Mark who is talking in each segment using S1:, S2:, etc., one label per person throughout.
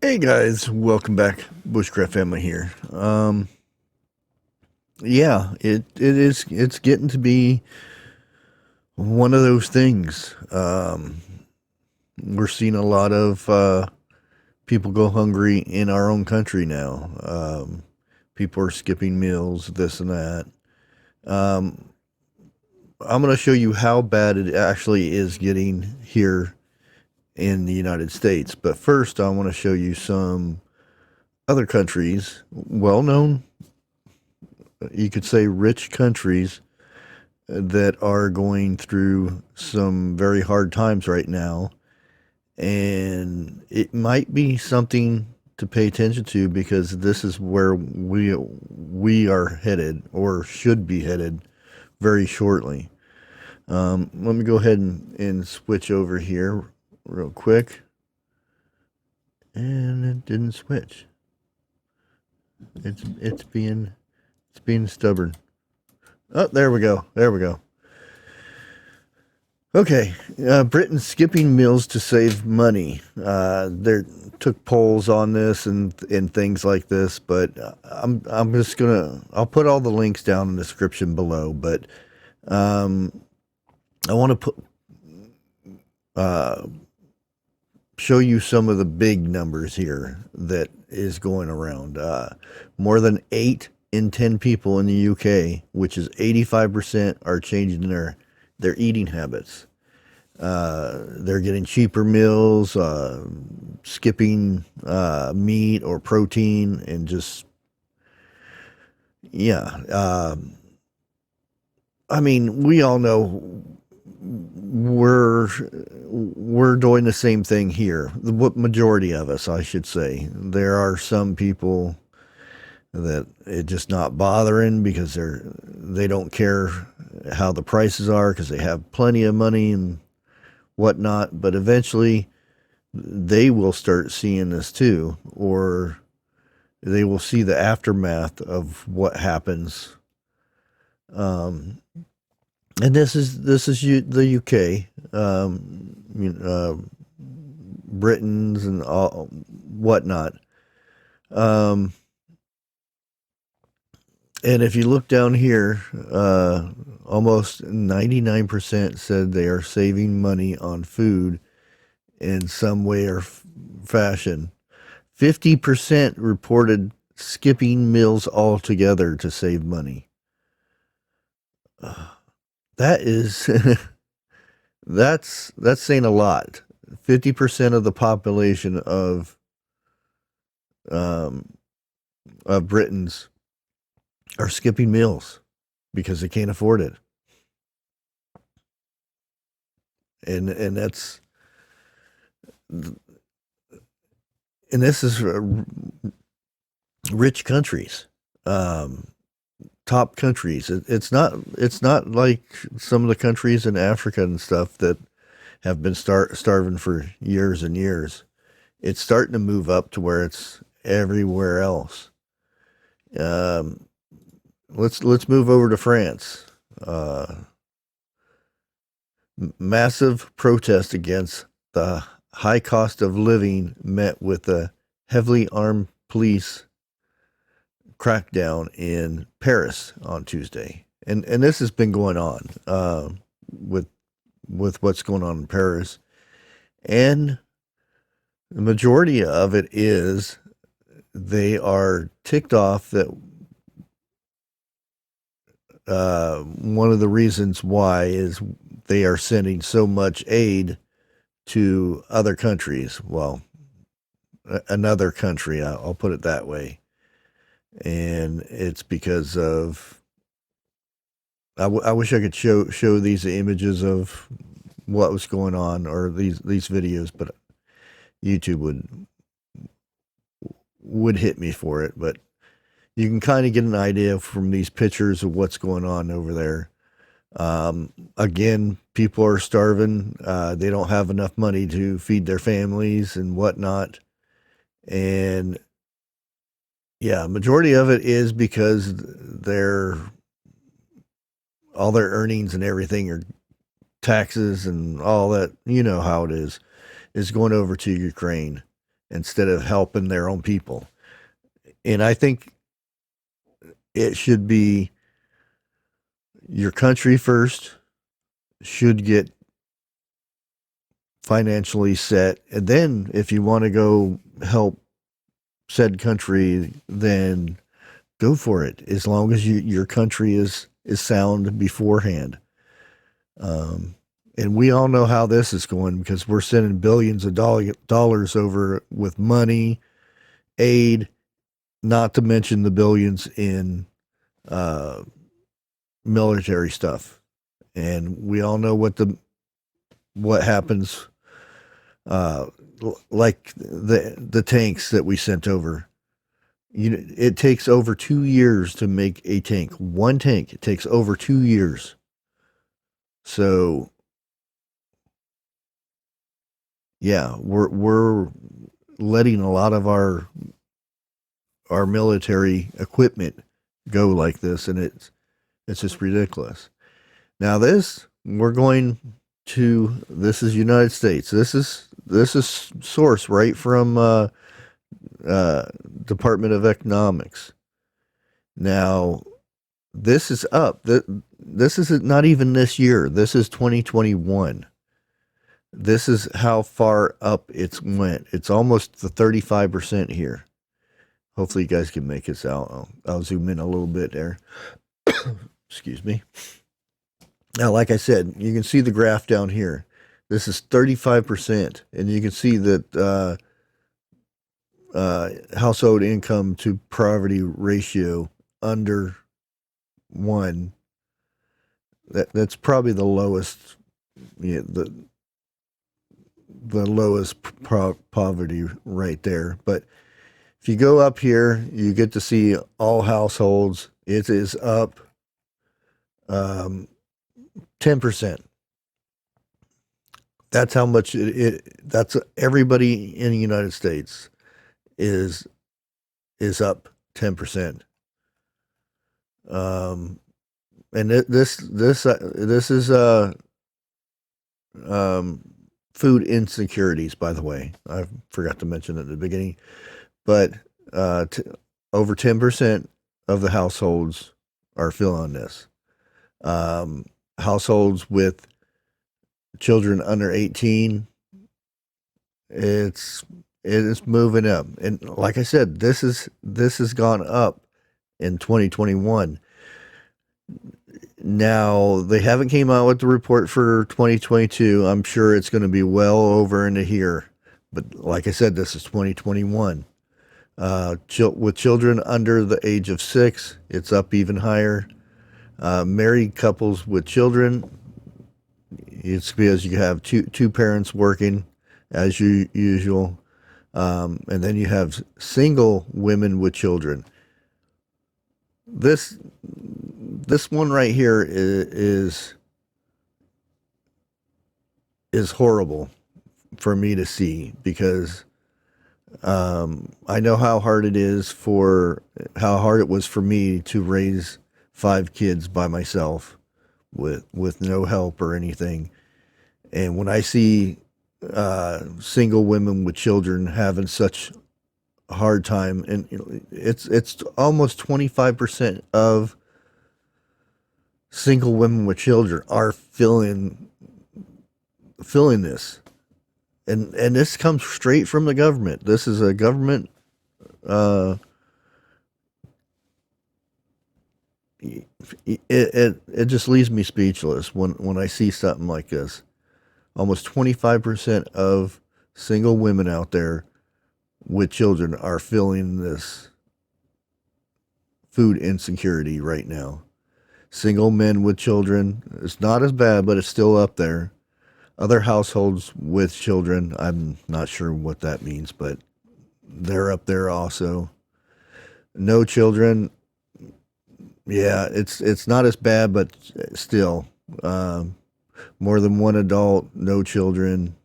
S1: Hey guys, welcome back. Bushcraft family here. Yeah, it's getting to be one of those things. We're seeing a lot of people go hungry in our own country now. People are skipping meals, this and that. Um, I'm going to show you how bad it actually is getting here in the United States. But first, I want to show you some other countries, well known, you could say rich countries that are going through some very hard times right now. And it might be something to pay attention to because this is where we are headed or should be headed very shortly. Let me go ahead and switch over here real quick. And it didn't switch. It's being stubborn. Oh, there we go. There we go. Okay, Britain's skipping meals to save money. There took polls on this and things like this, but I'm just gonna I'll put all the links down in the description below. But um, I want to put uh, show you some of the big numbers here that is going around. More than 8 in 10 people in the UK, which is 85%, are changing their eating habits. They're getting cheaper meals, skipping meat or protein, and just yeah. I mean, we all know we're doing the same thing here. The majority of us, I should say. There are some people that it just not bothering because they don't care how the prices are because they have plenty of money and whatnot. But eventually, they will start seeing this too, or they will see the aftermath of what happens. Um, and this is the UK, Britons and all whatnot. Um, and if you look down here, almost 99% said they are saving money on food in some way or fashion. 50% reported skipping meals altogether to save money. That is that's saying a lot. 50% of the population um, of Britons are skipping meals because they can't afford it, and that's and this is rich countries, um, top countries. It's not like some of the countries in Africa and stuff that have been starving for years and years. It's starting to move up to where it's everywhere else. Um, let's move over to France. Uh, Massive protest against the high cost of living met with a heavily armed police crackdown in Paris on Tuesday, and this has been going on with what's going on in Paris, and the majority of it is they are ticked off that one of the reasons why is they are sending so much aid to other countries. Well, another country, I'll put it that way. And it's because of I wish I could show these images of what was going on or these videos, but YouTube would hit me for it. But you can kind of get an idea from these pictures of what's going on over there. Again, people are starving. They don't have enough money to feed their families and whatnot. And yeah, majority of it is because all their earnings and everything are taxes and all that. You know how it is going over to Ukraine. instead of helping their own people. And I think it should be your country first, should get financially set. And then if you want to go help said country, then go for it, as long as your country is sound beforehand. And we all know how this is going, because we're sending billions of dollars over with money, aid, not to mention the billions in military stuff. And we all know what happens, like the tanks that we sent over. It takes over 2 years to make a tank. One tank, it takes over 2 years. So yeah, we're letting a lot of our military equipment go like this, and it's just ridiculous. Now this is United States. This is sourced right from Department of Economics. Now this is up. This is not even this year. This is 2021. This is how far up it's went. It's almost the 35% here. Hopefully you guys can make this out. I'll zoom in a little bit there. Excuse me. Now, like I said, you can see the graph down here. This is 35%. And you can see that household income to poverty ratio under 1. That's probably the lowest, the lowest poverty right there. But if you go up here, you get to see all households. It is up 10%. That's how much that's everybody in the United States is up 10%. And this is food insecurities, by the way. I forgot to mention it at the beginning. But over 10% of the households are feeling this. Households with children under 18, it is moving up. And like I said, this has gone up in 2021. Now, they haven't came out with the report for 2022. I'm sure it's going to be well over into here. But like I said, this is 2021. With children under the age of 6, it's up even higher. Married couples with children, it's because you have two parents working as usual. And then you have single women with children. This one right here is horrible for me to see, because I know how hard it was for me to raise 5 kids by myself with no help or anything. And when I see single women with children having such a hard time, and it's almost 25% of single women with children are feeling this. And this comes straight from the government. This is a government it just leaves me speechless when I see something like this. Almost 25% of single women out there with children are feeling this food insecurity right now. Single men with children, it's not as bad, but it's still up there. Other households with children, I'm not sure what that means, but they're up there also. No children, yeah, it's not as bad, but still, more than one adult, no children.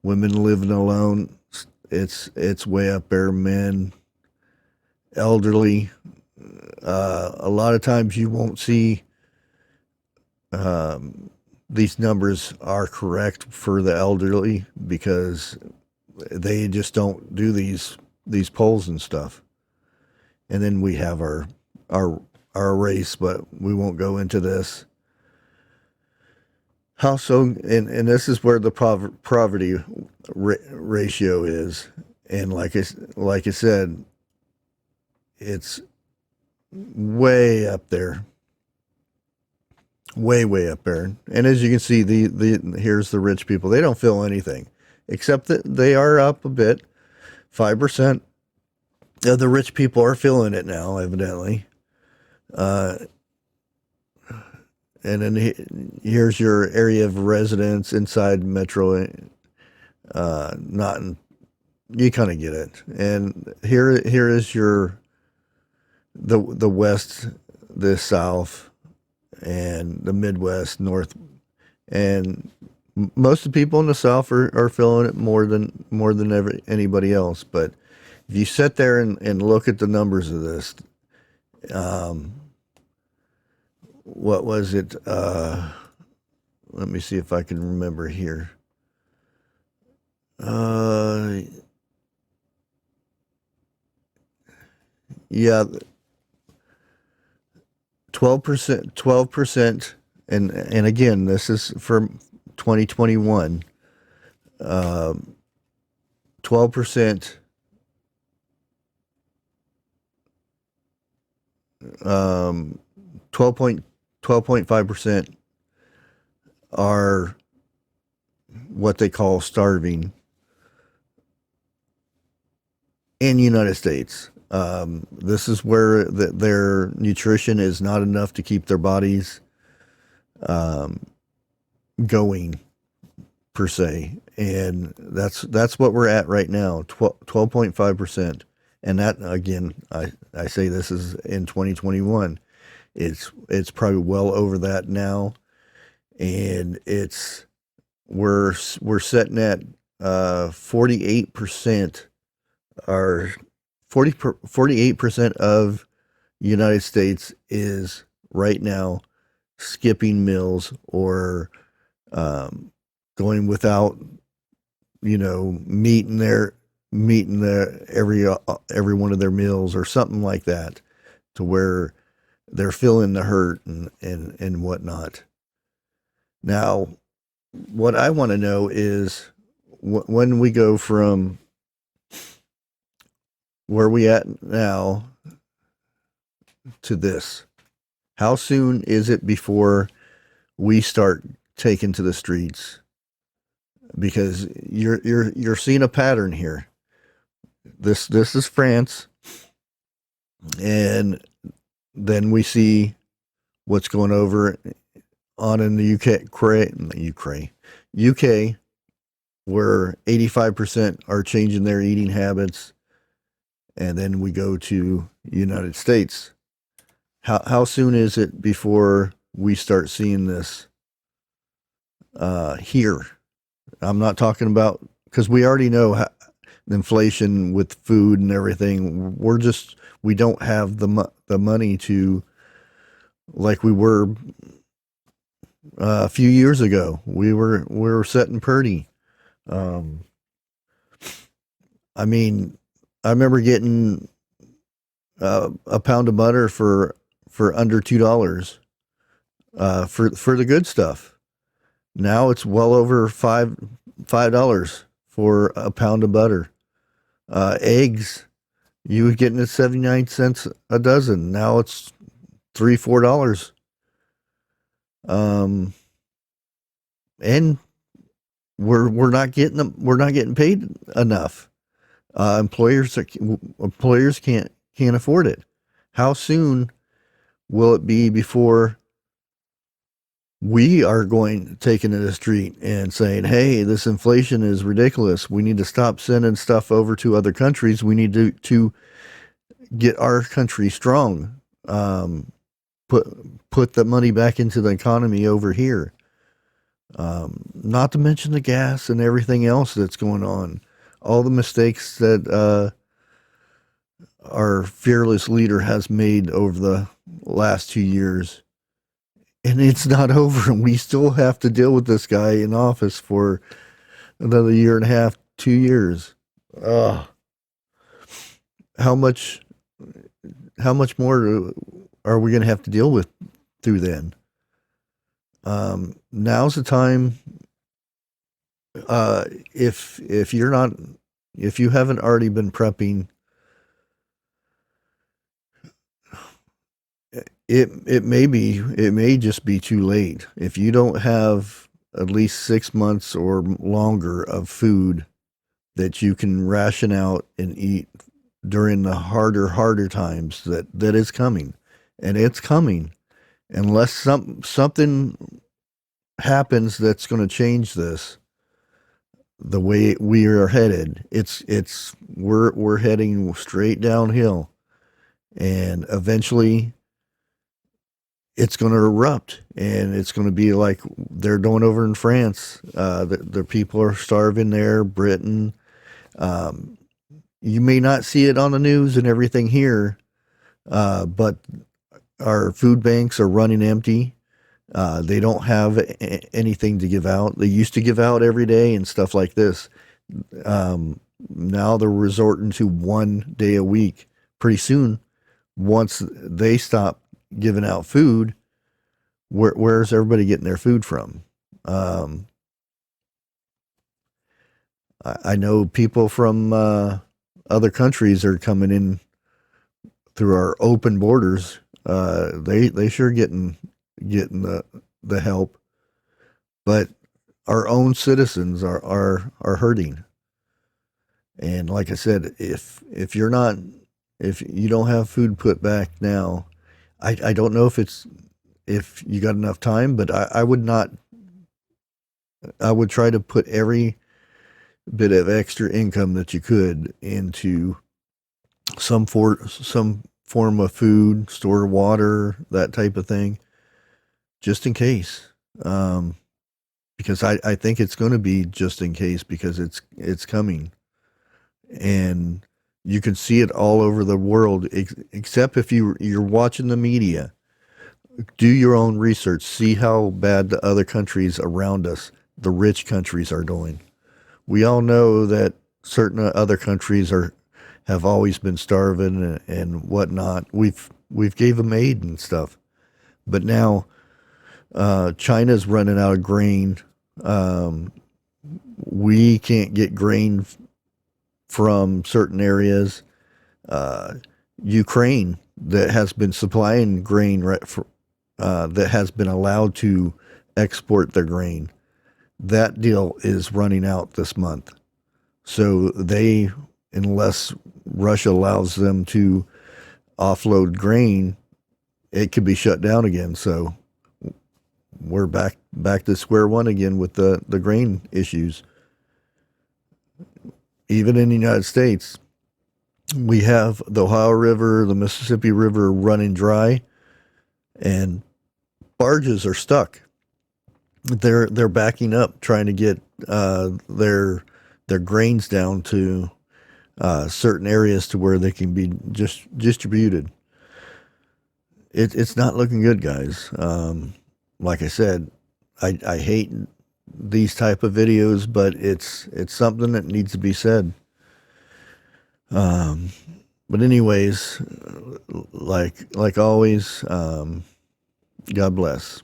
S1: Women living alone, it's way up there. Men, elderly, a lot of times you won't see these numbers are correct for the elderly, because they just don't do these polls and stuff. And then we have our race, but we won't go into this. How so? And this is where the poverty ratio is. And like I said, it's way up there, way up there. And as you can see, here's the rich people. They don't feel anything, except that they are up a bit. 5% of the rich people are feeling it now, evidently. And then here's your area of residence inside metro. Not in, you kind of get it. And here is the West, the South, and the Midwest, North, and most of the people in the South are feeling it more than anybody else. But if you sit there and look at the numbers of this, what was it? Let me see if I can remember here. Yeah, 12%, and again, this is from 2021. 12%. 12.5% are what they call starving in the United States. This is where their nutrition is not enough to keep their bodies going, per se. And that's what we're at right now, 12.5%. And that, again, I say this is in 2021. It's probably well over that now. And we're sitting at 48% are 48% of the United States is right now skipping meals or going without, meeting every one of their meals or something like that, to where they're feeling the hurt and whatnot. Now, what I want to know is when we go from where we at now to this, how soon is it before we start taking to the streets? Because you're seeing a pattern here. This is France, and then we see what's going on in the UK, where 85% are changing their eating habits, and then we go to United States. How soon is it before we start seeing this here? I'm not talking about, because we already know inflation with food and everything. We don't have the money to, like we were a few years ago. We were setting pretty. I mean, I remember getting a pound of butter for under $2 for the good stuff. Now it's well over $5 for a pound of butter. Eggs, you were getting at 79 cents a dozen. Now it's $3-4. And we're not getting paid enough. Employers can't afford it. How soon will it be before we are taking to the street and saying, hey, this inflation is ridiculous. We need to stop sending stuff over to other countries. We need to get our country strong. Put the money back into the economy over here. Not to mention the gas and everything else that's going on. All the mistakes that our fearless leader has made over the last 2 years. And it's not over. We still have to deal with this guy in office for another year and a half, 2 years. Uh, how much how much more are we going to have to deal with through then? Now's the time. If you're not, if you haven't already been prepping, it may just be too late. If you don't have at least 6 months or longer of food that you can ration out and eat during the harder times that is coming, and it's coming, unless something happens that's going to change this, the way we are headed, we're heading straight downhill, and eventually it's going to erupt, and it's going to be like they're doing over in France. The people are starving there. Britain. You may not see it on the news and everything here, but our food banks are running empty. They don't have anything to give out. They used to give out every day and stuff like this. Now they're resorting to 1 day a week. Pretty soon, once they stop giving out food, where's everybody getting their food from? I know people from other countries are coming in through our open borders. They sure getting the help, but our own citizens are hurting. And like I said, if you don't have food put back now, I don't know if you got enough time, but I would not. I would try to put every bit of extra income that you could into some form of food, store water, that type of thing, just in case. Because I think it's going to be just in case, because it's coming, and you can see it all over the world. Except if you're watching the media, do your own research, see how bad the other countries around us, the rich countries, are doing. We all know that certain other countries have always been starving and whatnot. We've gave them aid and stuff, but now China's running out of grain. We can't get grain from certain areas. Ukraine, that has been supplying grain, that has been allowed to export their grain, that deal is running out this month. So unless Russia allows them to offload grain, it could be shut down again. So we're back to square one again with the grain issues. Even in the United States, we have the Ohio River, the Mississippi River running dry, and barges are stuck. They're backing up, trying to get their grains down to certain areas to where they can be just distributed. It's not looking good, guys. Like I said, I hate these type of videos, but it's something that needs to be said. But anyways, like always, God bless.